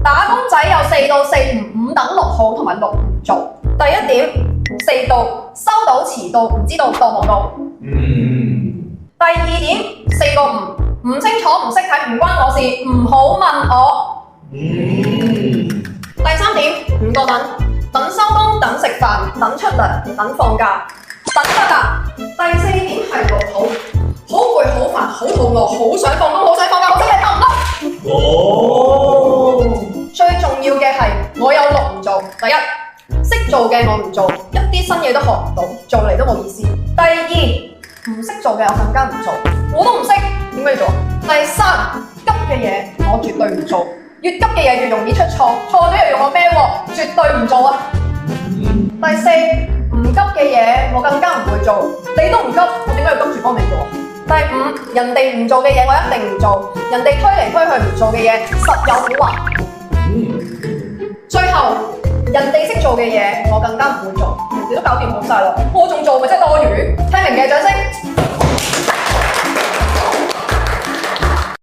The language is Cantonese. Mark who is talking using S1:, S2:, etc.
S1: 打工仔有4到4唔5等6好同埋6唔做。第一點4到收到遲到唔知道到冇到。第二點4到5唔清楚唔識睇唔關我事唔好問我。第三點5個等收工等食飯等出糧等放假等得啦。第四點係6好，好攰好煩好肚餓好想放工好想放假好想你得唔得？最重要嘅係我有6唔做。第一，識做嘅我唔做，一啲新嘢都學唔到，做嚟都冇意思。第二，唔識做嘅我更加唔做，我都唔識點解要做。第三，急嘅嘢我絕對唔做，越急嘅嘢越容易出錯，錯咗又要我孭喎，絕對唔做啊。第四，唔急嘅嘢我更加唔會做，你都唔急，我點解要急住幫你做？第五，人哋唔做嘅嘢我一定唔做，人哋推嚟推去唔做嘅嘢實有蠱惑。最後，人哋識做嘅嘢我更加唔會做，人哋都搞掂好晒啦，我仲做咪真係多餘？聽明嘅掌聲。